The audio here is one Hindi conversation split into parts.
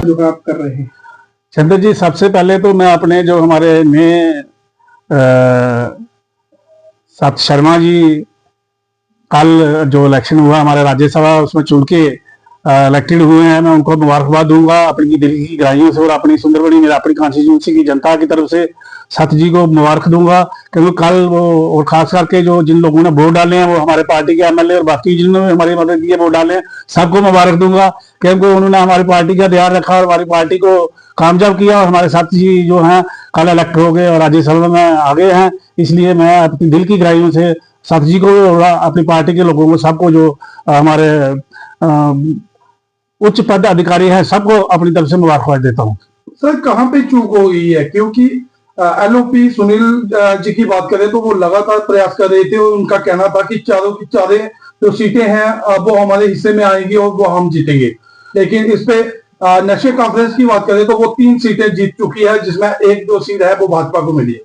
जो है आप कर रहे हैं? चंद्र जी, सबसे पहले तो मैं अपने जो हमारे नए सत शर्मा जी कल जो इलेक्शन हुआ हमारे राज्यसभा उसमें चुन के इलेक्टेड हुए हैं, मैं उनको मुबारकबाद दूंगा अपनी दिल की गहराइयों से और अपनी सुंदरबनी मेरा अपनी कॉन्स्टिट्यूंसी की जनता की तरफ से सत जी को मुबारक दूंगा। क्योंकि कल वो और खास करके जो जिन लोगों ने वोट डाले हैं वो हमारे पार्टी के एमएलए और बाकी जिन्होंने हमारी मदद की है वोट डाले हैं सबको मुबारक दूंगा, क्योंकि उन्होंने हमारी पार्टी का ध्यान रखा और हमारी पार्टी को कामयाब किया और हमारे सत जी जो हैं कल इलेक्ट हो गए और राज्यसभा में आ गए हैं। इसलिए मैं अपनी दिल की गहराइयों से सत जी को और अपनी पार्टी के लोगों को सबको जो हमारे उच्च पद अधिकारी हैं सबको अपनी तरफ से मुबारकबाद देता हूँ। सर, कहाँ पे चूक हो गई है? क्योंकि एलओपी सुनील जी की बात करें तो वो लगातार प्रयास कर रहे थे और उनका कहना था कि चारों की चारें जो सीटें हैं वो हमारे हिस्से में आएंगी और वो हम जीतेंगे। लेकिन इस पे नेशनल कॉन्फ्रेंस की बात करें तो वो 3 सीटें जीत चुकी है, जिसमें 1-2 सीट है वो भाजपा को मिली है।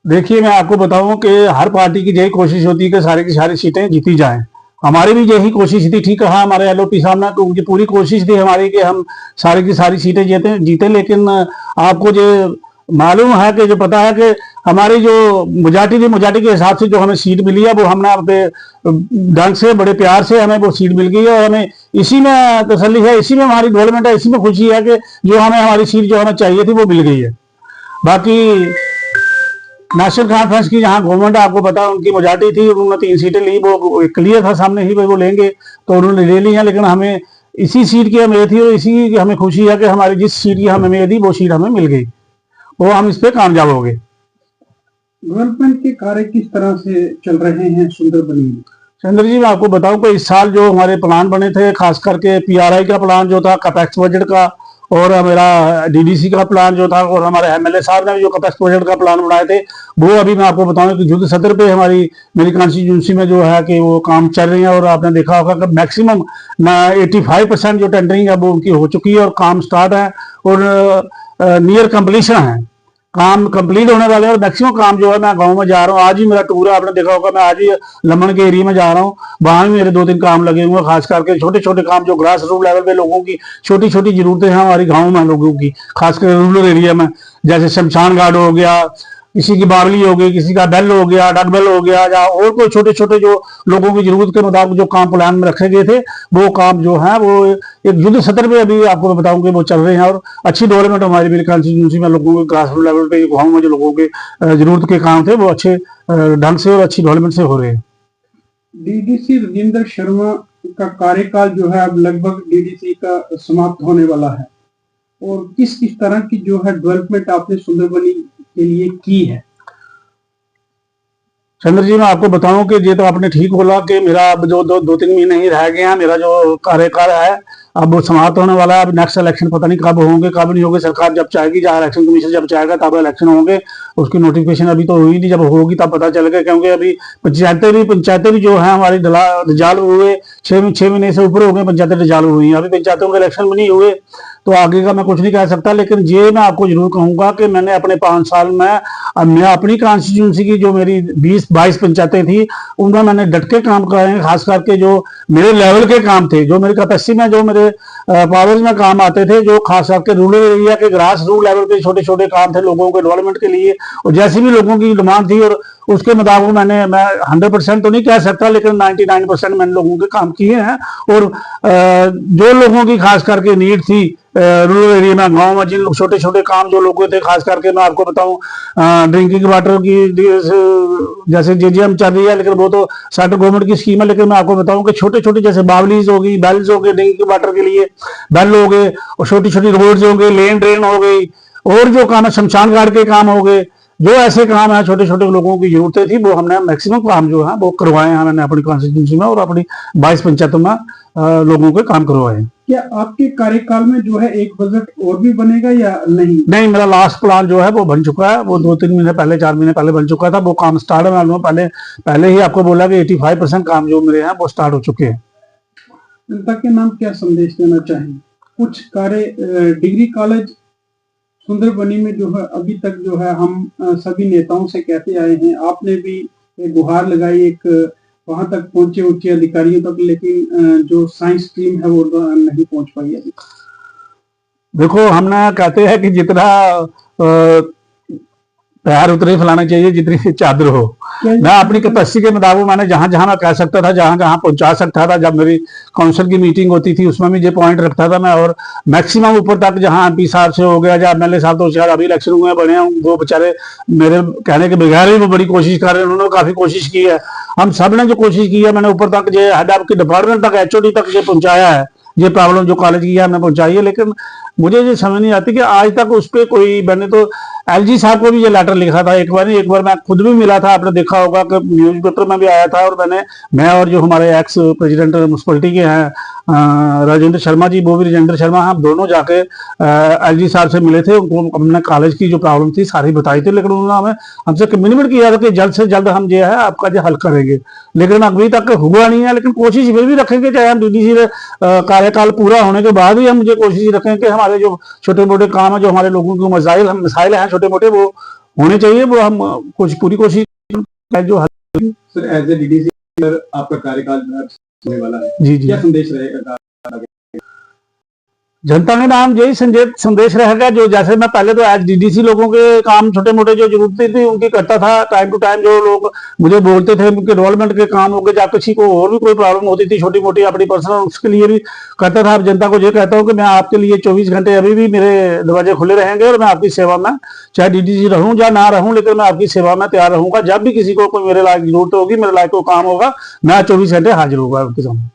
देखिए, मैं आपको बताऊं कि हर पार्टी की यही कोशिश होती है कि सारी की सारी सीटें जीती जाएं। हमारी भी यही कोशिश थी, ठीक कहा हमारे एलओपी साहब ने, तो उनकी पूरी कोशिश थी हमारी कि हम सारी की सारी सीटें जीते। लेकिन आपको जो मालूम है कि जो पता है कि हमारी जो मेजॉरिटी थी, मेजॉरिटी के हिसाब से जो हमें सीट मिली है वो हमने अपने ढंग से बड़े प्यार से हमें वो सीट मिल गई है और हमें इसी में तसल्ली है, इसी में हमारी डेवलपमेंट है, इसी में खुशी है कि जो हमें हमारी सीट जो हमें चाहिए थी वो मिल गई है। बाकी नेशनल कॉन्फ्रेंस की जहां गवर्नमेंट आपको पता उनकी मेजॉरिटी थी, उन्होंने 3 सीटें ली, वो क्लियर था सामने ही वो लेंगे तो उन्होंने ले ली है। लेकिन हमें इसी सीट की उम्मीद थी और इसी की हमें खुशी है कि हमारी जिस सीट की हमें उम्मीद थी वो सीट हमें मिल गई, वो हम इस पे कामयाब हो गए। डेवलपमेंट के कार्य किस तरह से चल रहे हैं सुंदरबनी में? चंद्र जी, मैं आपको बताऊं कि इस साल जो हमारे प्लान बने थे, खास करके पीआरआई का प्लान जो था कैपेक्स बजट का, और मेरा डीडीसी का प्लान जो था, और हमारे एमएलए साहब ने जो कैपेक्स बजट का प्लान बनाए थे वो अभी मैं आपको बताऊं कि युद्ध सत्र पे हमारी मेरी कॉन्स्टिट्यूंसी में जो है कि वो काम चल रहे हैं। और आपने देखा होगा कि मैक्सिमम 85% जो टेंडरिंग है वो उनकी हो चुकी है और काम स्टार्ट है और नियर कंप्लीशन है, काम कंप्लीट होने वाले हैं। और मैक्सिमम काम जो है, मैं गांव में जा रहा हूँ, आज ही मेरा टूर है, आपने देखा होगा, मैं आज ही लमन के एरिया में जा रहा हूँ, वहां भी मेरे 2-3 काम लगे हुए हैं। खास करके छोटे छोटे काम जो ग्रास रूट लेवल पे लोगों की छोटी छोटी जरूरतें हैं हमारी गाँव में लोगों की, खासकर रूरल एरिया में, जैसे शमशान घाट हो गया, किसी की बावली हो गई, किसी का बेल हो गया, डक बेल हो गया, या और कोई छोटे छोटे जो लोगों की जरूरत के मुताबिक जो काम प्लान में रखे गए थे वो काम जो है वो एक युद्ध सत्र में अभी आपको बताऊं कि वो चल रहे हैं। और अच्छी डेवलपमेंट हमारी मेरी कॉन्स्टिट्यूंसी में लोगों के ग्रास रूट लेवल पे गाँव में जो लोगों के जरूरत के काम थे वो अच्छे ढंग से और अच्छी डेवलपमेंट से हो रहे हैं। डीडीसी राजेंद्र शर्मा का कार्यकाल जो है अब लगभग डीडीसी का समाप्त होने वाला है, और किस किस तरह की जो है डेवलपमेंट आपने सुंदरबनी के लिए की है? चंद्र जी, मैं आपको बताऊं कि ये तो आपने ठीक बोला कि मेरा अब जो 2-3 महीने ही रह गए हैं, मेरा जो कार्यकाल है अब वो समाप्त होने वाला है। अब नेक्स्ट इलेक्शन पता नहीं कब होंगे कब नहीं होंगे, सरकार जब चाहेगी, जहाँ इलेक्शन कमीशन जब चाहेगा तब इलेक्शन होंगे। उसकी नोटिफिकेशन अभी तो हुई नहीं, जब होगी तब पता चलेगा। क्योंकि अभी पंचायतें भी जो है हमारी डिसॉल्व हुए, 6 महीने से ऊपर हो गए पंचायतें डिसॉल्व हुई हैं, अभी पंचायतों के इलेक्शन भी नहीं हुए, तो आगे का मैं कुछ नहीं कह सकता। लेकिन ये मैं आपको जरूर कहूंगा कि मैंने अपने 5 साल में मैं अपनी कॉन्स्टिट्यूंसी की जो मेरी 20-22 पंचायतें थी उनमें मैंने डट के काम कराए। खास करके जो मेरे लेवल के काम थे, जो मेरी कैपेसिटी में जो मेरे पावर्स में काम आते थे, जो खास करके रूरल एरिया के ग्रास रूट लेवल पे छोटे छोटे काम थे लोगों के डेवलपमेंट के लिए, और जैसी भी लोगों की डिमांड थी और उसके मुताबिक मैं 100% तो नहीं कह सकता लेकिन 99% मैंने लोगों के काम किए हैं। और जो लोगों की खास करके नीड थी रूरल एरिया में, गांव में जिन छोटे छोटे काम जो लोगों थे, खास करके मैं आपको बताऊं ड्रिंकिंग वाटर की जैसे जेजेएम चल रही है, लेकिन वो तो सेंट्रल गवर्नमेंट की स्कीम है। लेकिन मैं आपको बताऊं कि छोटे छोटे जैसे बावलीज हो गई, बेल्स हो गए, ड्रिंकिंग वाटर के लिए बेल हो गए, और छोटी छोटी रोड्स हो गई, लेन ड्रेन हो गई, और जो काम है शमशान घाट के काम हो गए, जो ऐसे काम है छोटे छोटे लोगों की जरूरतें थी वो हमने मैक्सिमम काम जो है वो करवाए हैं मैंने अपनी कॉन्स्टिट्यूंसी में और अपनी 22 पंचायतों में लोगों के काम करवाए हैं। क्या आपके कार्यकाल में जो है एक बजट और भी बनेगा या नहीं? नहीं, मेरा लास्ट प्लान जो है वो बन चुका है, वो 2-3 महीने पहले 4 महीने पहले बन चुका था, वो काम स्टार्ट है। मैं पहले ही आपको बोला कि 85% काम जो मेरे हैं वो स्टार्ट हो चुके हैं। जनता के नाम क्या संदेश देना चाहेंगे? कुछ कार्य डिग्री कॉलेज सुंदरबनी में जो है अभी तक जो है हम सभी नेताओं से कहते आए हैं, आपने भी एक गुहार लगाई, एक वहां तक पहुंचे उच्च अधिकारियों तक, लेकिन जो साइंस स्ट्रीम है वो नहीं पहुंच पाई अभी। देखो हम ना कहते हैं कि जितना पैर उतने फैलाना चाहिए जितनी चादर हो। मैं अपनी कैपेसिटी के मुताबिक मैंने जहां जहां मैं कह सकता था, जहां जहां पहुंचा सकता था, जब मेरी काउंसिल की मीटिंग होती थी उसमें भी ये पॉइंट रखता था मैं, और मैक्सिमम ऊपर तक जहां एमपी साहब से हो गया या एमएलए साहब, तो शायद अभी इलेक्शन हुए बने हैं, वो बेचारे मेरे कहने के बगैर ही वो बड़ी कोशिश कर रहे हैं, उन्होंने काफी कोशिश की है। हम सब ने जो कोशिश की है, मैंने ऊपर तक जो हेड ऑफ की डिपार्टमेंट तक, एचओडी तक ये पहुंचाया है, ये प्रॉब्लम जो कॉलेज की है हमने पहुंचाई है। लेकिन मुझे ये समझ नहीं आती कि आज तक उस पर कोई, मैंने तो एलजी साहब को भी ये लेटर लिखा था एक बार नहीं, एक बार मैं खुद भी मिला था, आपने देखा होगा कि न्यूज़पेपर में भी आया था, और मैं और जो हमारे एक्स प्रेसिडेंट म्यूनसिपलिटी के हैं राजेंद्र शर्मा जी, वो भी राजेंद्र शर्मा, हम दोनों जाके एलजी साहब से मिले थे, उनको हमने कॉलेज की जो प्रॉब्लम थी सारी बताई थी, लेकिन उन्होंने हमें हमसे कम्युनिकेट किया था कि जल्द से जल्द हम जो है आपका जो हल करेंगे, लेकिन अभी तक हुआ नहीं है। लेकिन कोशिश फिर भी रखेंगे, चाहे हम डीडीसी कार्यकाल पूरा होने के बाद भी हम मुझे कोशिश रखेंगे कि हमारे जो छोटे मोटे काम है, जो हमारे लोगों के मसाइल हैं छोटे मोटे, वो होने चाहिए, वो हम कुछ पूरी कोशिश जो हल। सर एज ए डीडीसी आपका कार्यकाल होने वाला है, जी जी, क्या संदेश रहेगा? जनता के नाम यही संदेश रहेगा, जो जैसे मैं पहले तो एज डीडीसी लोगों के काम छोटे मोटे जो जरूरतें थी उनकी करता था, टाइम टू टाइम जो लोग मुझे बोलते थे उनके डेवलपमेंट के काम हो गए, या किसी को और भी कोई प्रॉब्लम होती थी छोटी मोटी अपनी पर्सनल, उसके लिए भी करता था। अब जनता को ये कहता हूँ कि मैं आपके लिए 24 घंटे अभी भी मेरे दरवाजे खुले रहेंगे, और मैं आपकी सेवा में चाहे डीडीसी रहूँ या ना रहूँ, लेकिन मैं आपकी सेवा में तैयार रहूंगा। जब भी किसी को कोई मेरे लायक जरूरत होगी, मेरे लायक कोई काम होगा, मैं 24 घंटे हाजिर होगा आपके सामने।